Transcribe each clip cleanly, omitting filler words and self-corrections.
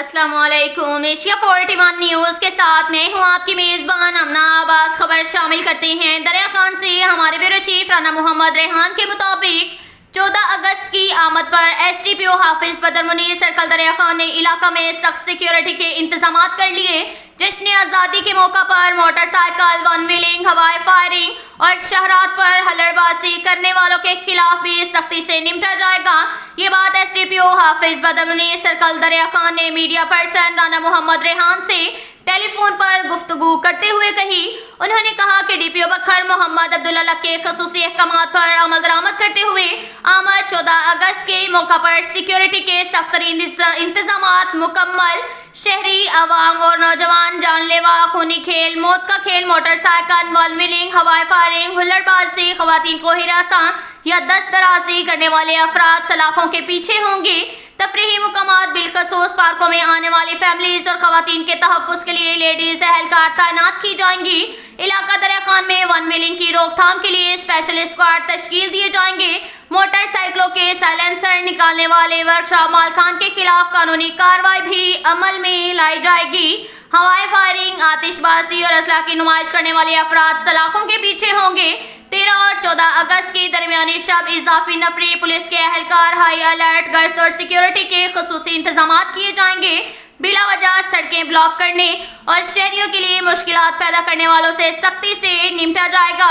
अस्सलाम वालेकुम। Asia 41 news के साथ मैं हूं आपकी मेज़बान अमना आबास। खबर शामिल करते हैं। दरिया खान से हमारे ब्यूरो चीफ राना मोहम्मद रेहान के मुताबिक 14 अगस्त की आमद पर SDPO हाफिज बदर मुनीर सर्कल दरिया खान ने इलाका में सख्त सिक्योरिटी के इंतजाम कर लिए। जश्न आज़ादी के मौका पर मोटरसाइकिल, वन व्हीलिंग, हवाई फायरिंग और शहरात पर हल्लड़बाजी करने वालों के खिलाफ भी सख्ती से निपटा जाएगा। ये बात SDPO हाफिज बदर मुनीर सर्कल दरिया खान ने मीडिया पर्सन राना मोहम्मद रेहान से टेलीफोन पर गुफ्तगू करते हुए कही। उन्होंने कहा कि DPO बखर मोहम्मद अब्दुल्ला लक के खसूसी अहकामात पर अमल दरामद करते हुए आमद 14 अगस्त के मौका पर सिक्योरिटी के सख्त इंतजाम मुकम्मल। शहरी अवाम और नौजवान जानलेवा खूनी खेल, मौत का खेल, मोटरसाइकिल, वन व्हीलिंग, हवाई फायरिंग, हुल्लड़बाजी, खवातीन को हिरासा या दस्तराजी करने वाले अफराद सलाखों के पीछे होंगे। तफरीही मुकामात बिलखसूस पार्कों में आने वाली फैमिलीज और खवातीन के तहफ़्फ़ुज़ के लिए लेडीज एहलकार तैनात की जाएंगी। इलाका दरिया खान में वन व्हीलिंग की रोकथाम के लिए स्पेशल स्क्वाड तश्कील दिए जाएंगे। मोटरसाइकिलों के साइलेंसर निकालने वाले वर्कशॉप मालकान के खिलाफ कानूनी कार्रवाई भी अमल में लाई जाएगी। हवाई फायरिंग, आतिशबाजी और असला की नुमाइश करने वाले अफराद सलाखों के पीछे होंगे। 13 और 14 अगस्त की दरमियानी शब इजाफी नफरी पुलिस के एहलकार हाई अलर्ट, गश्त और सिक्योरिटी के खसूसी इंतजाम किए जाएंगे। बिला वजह सड़कें ब्लॉक करने और शहरियों के लिए मुश्किलात पैदा करने वालों से सख्ती से निपटा जाएगा।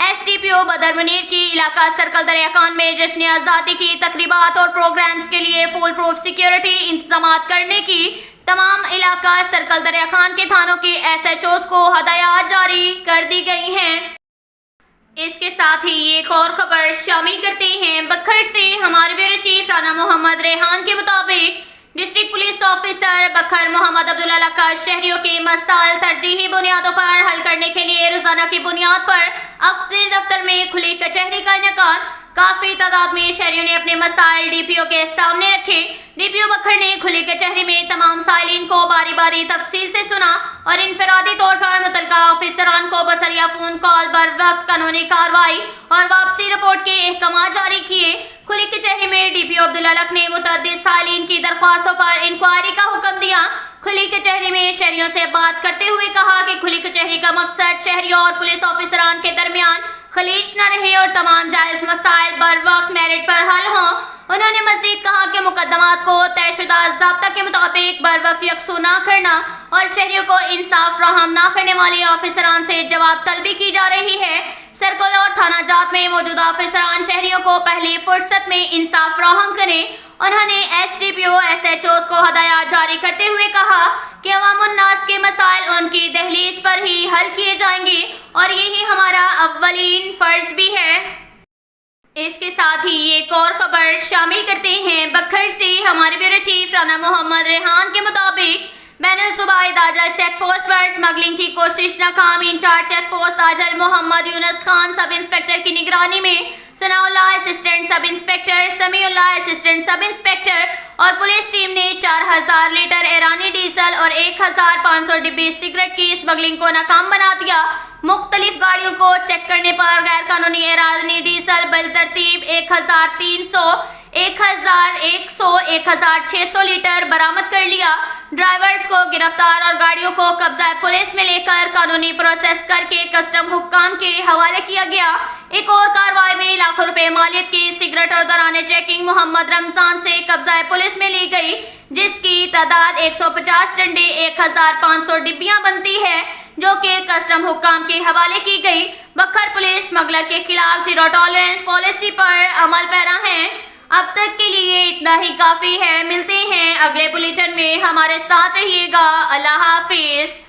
SDPO बदर मुनीर की इलाका सर्कल दरिया खान में जश्न आज़ादी की तकरीबात और प्रोग्राम्स के लिए फुल प्रूफ सिक्योरिटी इंतजाम करने की तमाम इलाका सर्कल दरिया खान के थानों के SHOs को हदायत जारी कर दी गई हैं। इसके साथ ही एक और खबर शामिल करते हैं। बखर से हमारे ब्यूरो चीफ राना मोहम्मद रेहान के मुताबिक डिस्ट्रिक्ट पुलिस ऑफिसर बखर मोहम्मद अब्दुल्ला लक का शहरियों के मसाइल तरजीही बुनियादों पर हल करने के लिए रोजाना की बुनियाद पर अफसर दफ्तर में खुली कचहरी का इनेकाद। काफी तादाद में शहरियों ने अपने मसाइल DPO के सामने रखे। DPO बखर ने खुली कचहरी में तमाम साइलिन को बारी बारी तफसील से सुना और इनफरादी तौर पर मुतलका ऑफिसरान को बसरिया फोन कॉल बर वक्त कानूनी कार्रवाई और वापसी रिपोर्ट के अहकाम जारी किए। खुली कचहरी में DPO अब्दुल्ला लक ने मुतअद्दिद साइलिन की दरख्वास्तों पर इंक्वायरी का हुक्म दिया। खुली कचहरी में शहरियों से बात करते हुए कहा कि खुली कचहरी का मकसद शहरियों और पुलिस ऑफिसरान के दरमियान खलीज न रहे और तमाम जायज मसाइल बर वक्त मेरिट पर हल हों। उन्होंने मजीद कहा कि मुकदमात को तयशुदा ज़ाब्ता के मुताबिक बर वक्त यकसू न करना और शहरियों को इंसाफ फराहम न करने वाले ऑफिसरान से जवाब तलबी की जा रही है। सर्कल और थाना जात में मौजूद ऑफिसरान शहरियों को पहली फुर्सत में इंसाफ फराहम करें। उन्होंने SDPO SHOs को हदायत जारी करते हुए कहा कि अवामुन्नास के मसाइल उनकी दहलीज पर ही हल किए जाएंगे और यही हमारा अव्वलीन फर्ज भी है। इसके साथ ही एक और खबर शामिल करते हैं। बखर से हमारे ब्यूरो चीफ राना मोहम्मद रेहान के मुताबिक बैनुल सूबाई दाजल चेक पोस्ट पर स्मगलिंग की कोशिश नाकाम। Incharge check post Dajal Mohammad Younus Khan sub inspector की निगरानी में Sanaullah assistant sub inspector, Samiullah assistant sub inspector और पुलिस टीम ने 4000 लीटर ईरानी डीजल और 1500 डिब्बी सिगरेट की स्मगलिंग को नाकाम बना दिया। मुख्तलिफ गाड़ियों को चेक करने पर गैर कानूनी ईरानी डीजल बिलतरतीब 1300, 1100, 1600 लीटर बरामद कर लिया। ड्राइवर्स को गिरफ्तार और गाड़ियों को कब्जा पुलिस में लेकर कानूनी प्रोसेस करके कस्टम हुक्काम के हवाले किया गया। एक और कार्रवाई में लाखों रुपए मालियत की सिगरेट और दौरान चेकिंग मोहम्मद रमजान से कब्जा पुलिस में ली गई, जिसकी तादाद 150 डंडे 1500 डिब्बियां बनती है, जो कि कस्टम हुक्काम के हवाले की गई। बखर पुलिस स्मगलर के खिलाफ जीरो टॉलरेंस पॉलिसी पर अमल पैरा है। अब तक के लिए इतना ही काफी है। मिलते हैं अगले बुलेटिन में, हमारे साथ रहिएगा। अल्लाह हाफिज।